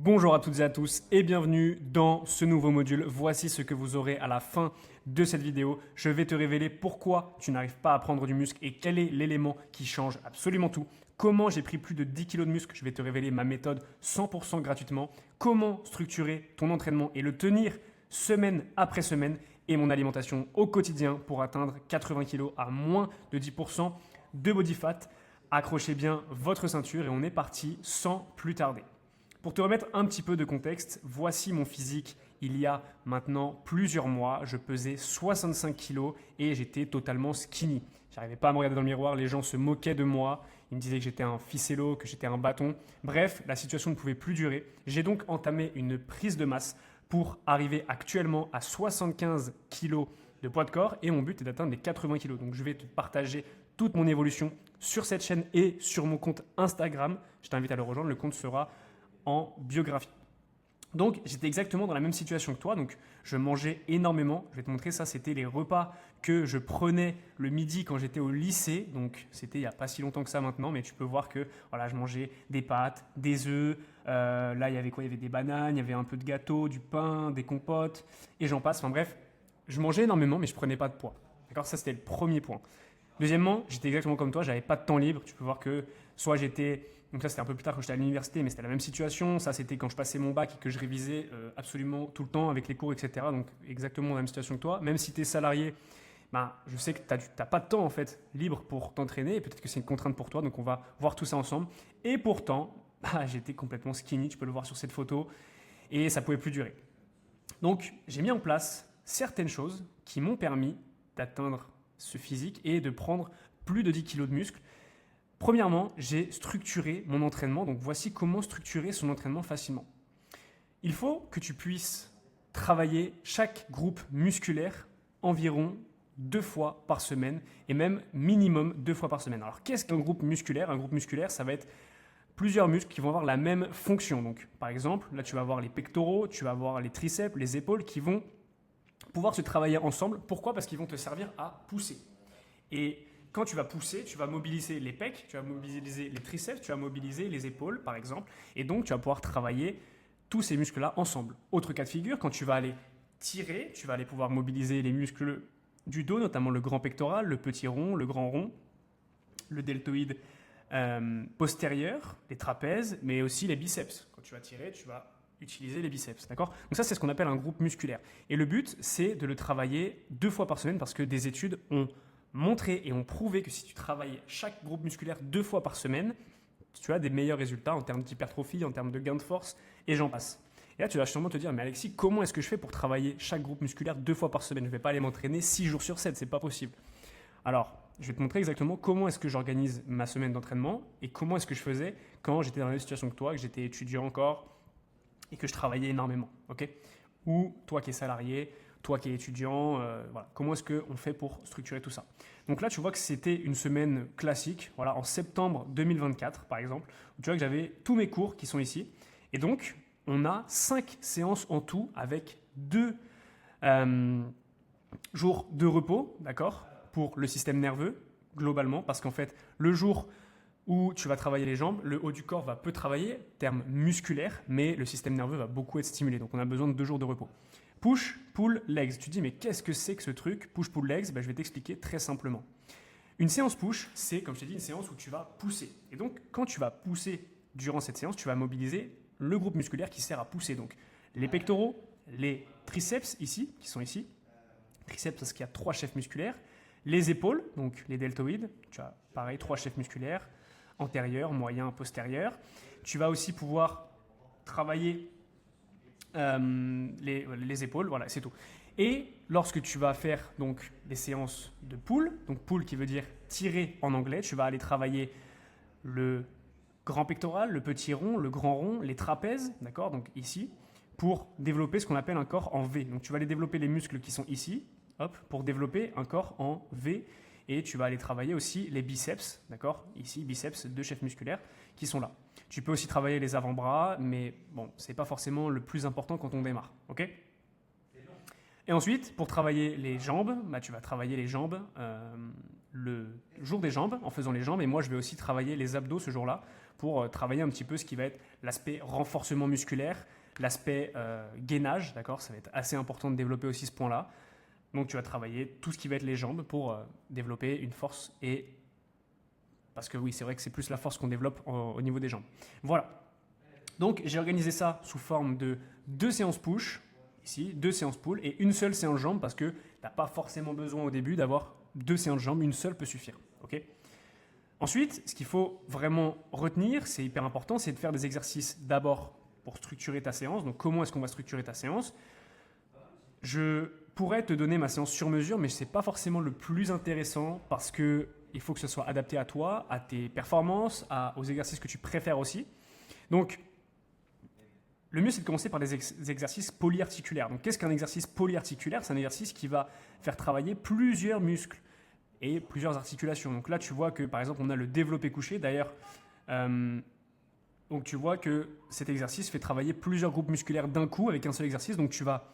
Bonjour à toutes et à tous et bienvenue dans ce nouveau module. Voici ce que vous aurez à la fin de cette vidéo. Je vais te révéler pourquoi tu n'arrives pas à prendre du muscle et quel est l'élément qui change absolument tout. Comment j'ai pris plus de 10 kg de muscle. Je vais te révéler ma méthode 100% gratuitement. Comment structurer ton entraînement et le tenir semaine après semaine et mon alimentation au quotidien pour atteindre 80 kg à moins de 10% de body fat. Accrochez bien votre ceinture et on est parti sans plus tarder. Pour te remettre un petit peu de contexte, voici mon physique il y a maintenant plusieurs mois. Je pesais 65 kg et j'étais totalement skinny. J'arrivais pas à me regarder dans le miroir, les gens se moquaient de moi. Ils me disaient que j'étais un ficello, que j'étais un bâton. Bref, la situation ne pouvait plus durer. J'ai donc entamé une prise de masse pour arriver actuellement à 75 kg de poids de corps et mon but est d'atteindre les 80 kg. Donc je vais te partager toute mon évolution sur cette chaîne et sur mon compte Instagram. Je t'invite à le rejoindre, le compte sera en biographie. Donc j'étais exactement dans la même situation que toi, donc je mangeais énormément. Je vais te montrer ça, c'était les repas que je prenais le midi quand j'étais au lycée, donc c'était il n'y a pas si longtemps que ça maintenant, mais tu peux voir que voilà, je mangeais des pâtes, des œufs, là il y avait quoi? Il y avait des bananes, il y avait un peu de gâteau, du pain, des compotes, et j'en passe. Enfin bref, je mangeais énormément, mais je prenais pas de poids. D'accord, ça c'était le premier point. Deuxièmement, j'étais exactement comme toi, j'avais pas de temps libre. Tu peux voir que soit j'étais, donc ça c'était un peu plus tard quand j'étais à l'université, mais c'était la même situation. Ça c'était quand je passais mon bac et que je révisais absolument tout le temps avec les cours, etc. Donc exactement la même situation que toi. Même si tu es salarié, bah, je sais que tu n'as pas de temps en fait libre pour t'entraîner et peut-être que c'est une contrainte pour toi. Donc on va voir tout ça ensemble. Et pourtant, bah, j'étais complètement skinny, tu peux le voir sur cette photo, et ça pouvait plus durer. Donc j'ai mis en place certaines choses qui m'ont permis d'atteindre ce physique et de prendre plus de 10 kg de muscle. Premièrement, j'ai structuré mon entraînement. Donc voici comment structurer son entraînement facilement. Il faut que tu puisses travailler chaque groupe musculaire environ 2 fois par semaine et même minimum 2 fois par semaine. Alors qu'est-ce qu'un groupe musculaire? Un groupe musculaire, ça va être plusieurs muscles qui vont avoir la même fonction. Donc par exemple, là tu vas avoir les pectoraux, tu vas avoir les triceps, les épaules qui vont pouvoir se travailler ensemble. Pourquoi? Parce qu'ils vont te servir à pousser. Et quand tu vas pousser, tu vas mobiliser les pecs, tu vas mobiliser les triceps, tu vas mobiliser les épaules par exemple. Et donc tu vas pouvoir travailler tous ces muscles-là ensemble. Autre cas de figure, quand tu vas aller tirer, tu vas aller pouvoir mobiliser les muscles du dos, notamment le grand pectoral, le petit rond, le grand rond, le deltoïde postérieur, les trapèzes, mais aussi les biceps. Quand tu vas tirer, tu vas utiliser les biceps, d'accord? Donc ça, c'est ce qu'on appelle un groupe musculaire. Et le but, c'est de le travailler 2 fois par semaine parce que des études ont montré et ont prouvé que si tu travailles chaque groupe musculaire 2 fois par semaine, tu as des meilleurs résultats en termes d'hypertrophie, en termes de gain de force, et j'en passe. Et là, tu vas sûrement te dire, mais Alexis, comment est-ce que je fais pour travailler chaque groupe musculaire 2 fois par semaine? Je ne vais pas aller m'entraîner 6 jours sur 7, c'est pas possible. Alors, je vais te montrer exactement comment est-ce que j'organise ma semaine d'entraînement et comment est-ce que je faisais quand j'étais dans la même situation que toi, que j'étais étudiant encore, et que je travaillais énormément, ok? Ou toi qui es salarié, toi qui es étudiant, voilà. Comment est-ce qu'on fait pour structurer tout ça? Donc là, tu vois que c'était une semaine classique, voilà, en septembre 2024, par exemple, où tu vois que j'avais tous mes cours qui sont ici. Et donc, on a 5 séances en tout avec 2 jours de repos, d'accord, pour le système nerveux, globalement, parce qu'en fait, le jour où tu vas travailler les jambes, le haut du corps va peu travailler, terme musculaire, mais le système nerveux va beaucoup être stimulé. Donc on a besoin de 2 jours de repos. Push, pull, legs. Tu te dis, mais qu'est-ce que c'est que ce truc? Push, pull, legs. Je vais t'expliquer très simplement. Une séance push, c'est, comme je t'ai dit, une séance où tu vas pousser. Et donc, quand tu vas pousser durant cette séance, tu vas mobiliser le groupe musculaire qui sert à pousser. Donc, les pectoraux, les triceps ici, qui sont ici. Triceps parce qu'il y a 3 chefs musculaires. Les épaules, donc les deltoïdes. Tu as pareil, 3 chefs musculaires. Antérieur, moyen, postérieur. Tu vas aussi pouvoir travailler les épaules, voilà, c'est tout. Et lorsque tu vas faire donc des séances de pull, donc pull qui veut dire tirer en anglais, tu vas aller travailler le grand pectoral, le petit rond, le grand rond, les trapèzes, d'accord, donc ici, pour développer ce qu'on appelle un corps en V. Donc tu vas aller développer les muscles qui sont ici, hop, pour développer un corps en V. Et tu vas aller travailler aussi les biceps, d'accord? Ici, biceps, 2 chefs musculaires qui sont là. Tu peux aussi travailler les avant-bras, mais bon, ce n'est pas forcément le plus important quand on démarre, ok? Et ensuite, pour travailler les jambes, tu vas travailler les jambes le jour des jambes, en faisant les jambes, et moi je vais aussi travailler les abdos ce jour-là pour travailler un petit peu ce qui va être l'aspect renforcement musculaire, l'aspect gainage, d'accord. Ça va être assez important de développer aussi ce point-là. Donc tu vas travailler tout ce qui va être les jambes pour développer une force et parce que oui, c'est vrai que c'est plus la force qu'on développe au niveau des jambes. Voilà. Donc j'ai organisé ça sous forme de 2 séances push, ici, 2 séances pull et une seule séance jambes parce que tu n'as pas forcément besoin au début d'avoir 2 séances jambes, une seule peut suffire. Ok. Ensuite, ce qu'il faut vraiment retenir, c'est hyper important, c'est de faire des exercices d'abord pour structurer ta séance. Donc comment est-ce qu'on va structurer ta séance? Je pourrais te donner ma séance sur mesure, mais ce n'est pas forcément le plus intéressant parce qu'il faut que ce soit adapté à toi, à tes performances, aux exercices que tu préfères aussi. Donc, le mieux, c'est de commencer par des exercices polyarticulaires. Donc, qu'est-ce qu'un exercice polyarticulaire? C'est un exercice qui va faire travailler plusieurs muscles et plusieurs articulations. Donc là, tu vois que, par exemple, on a le développé couché. D'ailleurs, donc tu vois que cet exercice fait travailler plusieurs groupes musculaires d'un coup avec un seul exercice. Donc, tu vas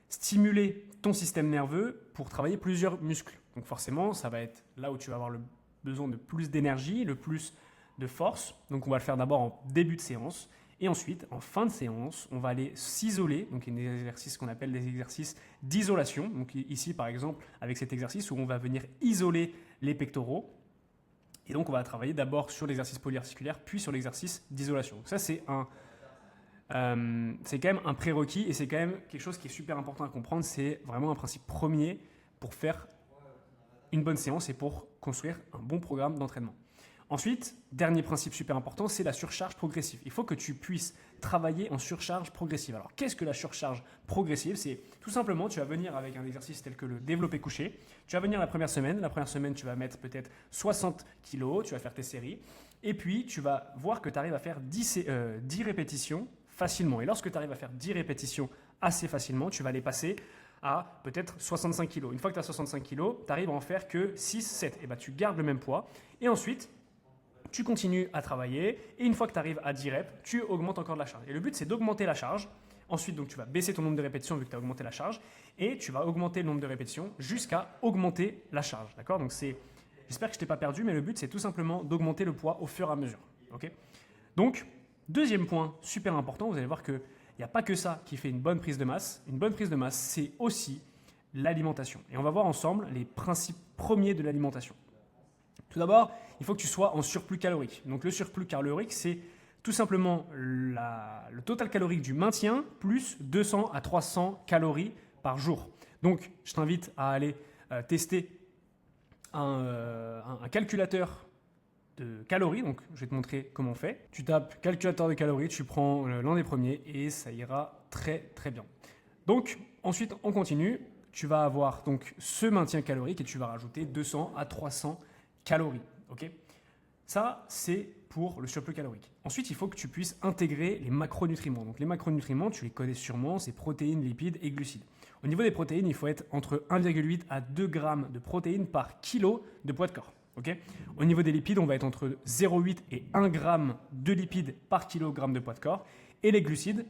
stimuler ton système nerveux pour travailler plusieurs muscles. Donc forcément, ça va être là où tu vas avoir le besoin de plus d'énergie, le plus de force. Donc on va le faire d'abord en début de séance. Et ensuite, en fin de séance, on va aller s'isoler. Donc il y a des exercices qu'on appelle des exercices d'isolation. Donc ici, par exemple, avec cet exercice où on va venir isoler les pectoraux. Et donc on va travailler d'abord sur l'exercice polyarticulaire, puis sur l'exercice d'isolation. Donc ça, c'est quand même un prérequis et c'est quand même quelque chose qui est super important à comprendre. C'est vraiment un principe premier pour faire une bonne séance et pour construire un bon programme d'entraînement. Ensuite, dernier principe super important, c'est la surcharge progressive. Il faut que tu puisses travailler en surcharge progressive. Alors, qu'est-ce que la surcharge progressive? C'est tout simplement, tu vas venir avec un exercice tel que le développé couché. Tu vas venir la première semaine. La première semaine, tu vas mettre peut-être 60 kg, tu vas faire tes séries. Et puis, tu vas voir que tu arrives à faire 10 répétitions facilement. Et lorsque tu arrives à faire 10 répétitions assez facilement, tu vas les passer à peut-être 65 kg. Une fois que tu as 65 kg, tu arrives à en faire que 6, 7. Et bien, tu gardes le même poids. Et ensuite, tu continues à travailler. Et une fois que tu arrives à 10 reps, tu augmentes encore de la charge. Et le but, c'est d'augmenter la charge. Ensuite, donc, tu vas baisser ton nombre de répétitions vu que tu as augmenté la charge. Et tu vas augmenter le nombre de répétitions jusqu'à augmenter la charge. D'accord? Donc, j'espère que je ne t'ai pas perdu, mais le but, c'est tout simplement d'augmenter le poids au fur et à mesure. Okay? Donc, deuxième point super important, vous allez voir qu'il n'y a pas que ça qui fait une bonne prise de masse. Une bonne prise de masse, c'est aussi l'alimentation. Et on va voir ensemble les principes premiers de l'alimentation. Tout d'abord, il faut que tu sois en surplus calorique. Donc le surplus calorique, c'est tout simplement le total calorique du maintien plus 200 à 300 calories par jour. Donc je t'invite à aller tester un calculateur de calories. Donc je vais te montrer comment on fait. Tu tapes calculateur de calories, tu prends l'un des premiers et ça ira très très bien. Donc ensuite on continue. Tu vas avoir donc ce maintien calorique et tu vas rajouter 200 à 300 calories. Okay, ça, c'est pour le surplus calorique. Ensuite, il faut que tu puisses intégrer les macronutriments. Donc les macronutriments, tu les connais sûrement, c'est protéines, lipides et glucides. Au niveau des protéines, il faut être entre 1,8 à 2 grammes de protéines par kilo de poids de corps. Okay, au niveau des lipides, on va être entre 0,8 et 1 gramme de lipides par kilogramme de poids de corps. Et les glucides,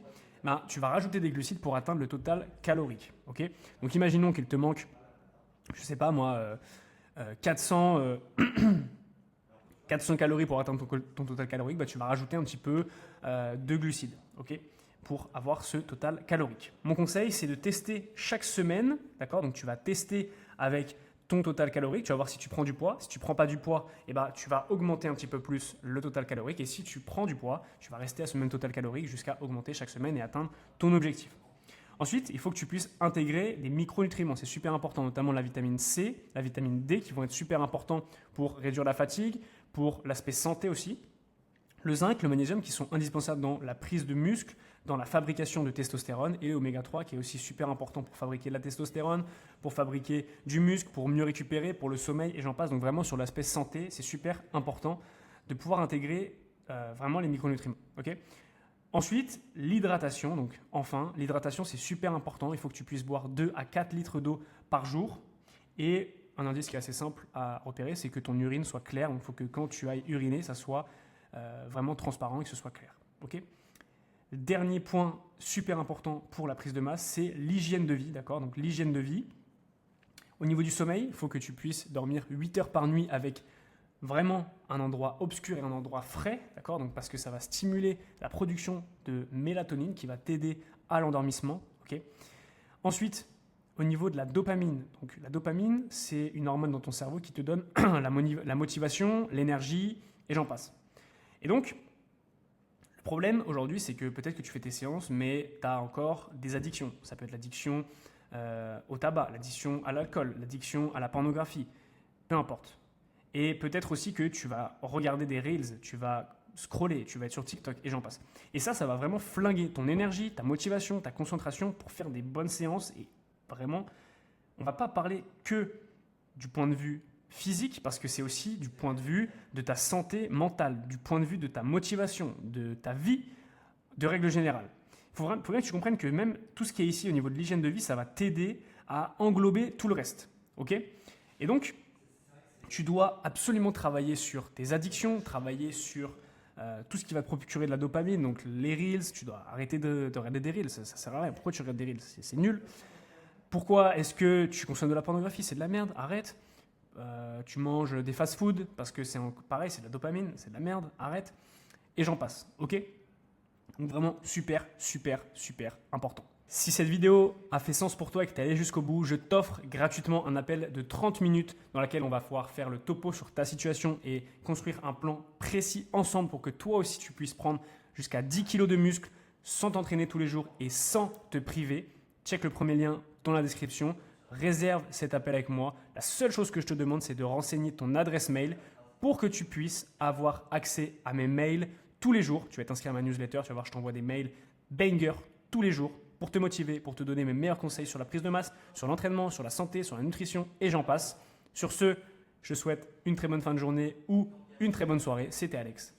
tu vas rajouter des glucides pour atteindre le total calorique. Okay, donc imaginons qu'il te manque, je ne sais pas moi, 400 calories pour atteindre ton total calorique, tu vas rajouter un petit peu de glucides, okay, pour avoir ce total calorique. Mon conseil, c'est de tester chaque semaine, d'accord? Donc tu vas tester avec ton total calorique, tu vas voir si tu prends du poids. Si tu ne prends pas du poids, tu vas augmenter un petit peu plus le total calorique. Et si tu prends du poids, tu vas rester à ce même total calorique jusqu'à augmenter chaque semaine et atteindre ton objectif. Ensuite, il faut que tu puisses intégrer des micronutriments. C'est super important, notamment la vitamine C, la vitamine D, qui vont être super importants pour réduire la fatigue, pour l'aspect santé aussi. Le zinc, le magnésium, qui sont indispensables dans la prise de muscle, dans la fabrication de testostérone, et l'oméga 3, qui est aussi super important pour fabriquer de la testostérone, pour fabriquer du muscle, pour mieux récupérer, pour le sommeil, et j'en passe. Donc vraiment sur l'aspect santé, c'est super important de pouvoir intégrer vraiment les micronutriments. Okay, ensuite, l'hydratation. Donc, enfin, l'hydratation, c'est super important. Il faut que tu puisses boire 2 à 4 litres d'eau par jour. Et un indice qui est assez simple à repérer, c'est que ton urine soit claire. Donc, il faut que quand tu ailles uriner, ça soit vraiment transparent et que ce soit clair. Okay, dernier point super important pour la prise de masse, c'est l'hygiène de vie. D'accord, donc, l'hygiène de vie. Au niveau du sommeil, il faut que tu puisses dormir 8 heures par nuit avec vraiment un endroit obscur et un endroit frais, d'accord? Donc parce que ça va stimuler la production de mélatonine qui va t'aider à l'endormissement, ok? Ensuite, au niveau de la dopamine. Donc la dopamine, c'est une hormone dans ton cerveau qui te donne la motivation, l'énergie et j'en passe. Et donc, le problème aujourd'hui, c'est que peut-être que tu fais tes séances, mais tu as encore des addictions. Ça peut être l'addiction au tabac, l'addiction à l'alcool, l'addiction à la pornographie, peu importe. Et peut-être aussi que tu vas regarder des reels, tu vas scroller, tu vas être sur TikTok et j'en passe. Et ça va vraiment flinguer ton énergie, ta motivation, ta concentration pour faire des bonnes séances. Et vraiment, on ne va pas parler que du point de vue physique, parce que c'est aussi du point de vue de ta santé mentale, du point de vue de ta motivation, de ta vie, de règle générale. Il faut bien que tu comprennes que même tout ce qui est ici au niveau de l'hygiène de vie, ça va t'aider à englober tout le reste. Ok ? Et donc, tu dois absolument travailler sur tes addictions, travailler sur tout ce qui va te procurer de la dopamine. Donc les reels, tu dois arrêter de regarder des reels, ça ne sert à rien. Pourquoi tu regardes des reels ? C'est nul. Pourquoi est-ce que tu consommes de la pornographie ? C'est de la merde, arrête. Tu manges des fast-food parce que c'est pareil, c'est de la dopamine, c'est de la merde, arrête. Et j'en passe, ok ? Donc vraiment super, super, super important. Si cette vidéo a fait sens pour toi et que tu es allé jusqu'au bout, je t'offre gratuitement un appel de 30 minutes dans lequel on va pouvoir faire le topo sur ta situation et construire un plan précis ensemble pour que toi aussi tu puisses prendre jusqu'à 10 kg de muscles sans t'entraîner tous les jours et sans te priver. Check le premier lien dans la description. Réserve cet appel avec moi. La seule chose que je te demande, c'est de renseigner ton adresse mail pour que tu puisses avoir accès à mes mails tous les jours. Tu vas t'inscrire à ma newsletter, tu vas voir, je t'envoie des mails banger tous les jours pour te motiver, pour te donner mes meilleurs conseils sur la prise de masse, sur l'entraînement, sur la santé, sur la nutrition et j'en passe. Sur ce, je souhaite une très bonne fin de journée ou une très bonne soirée. C'était Alex.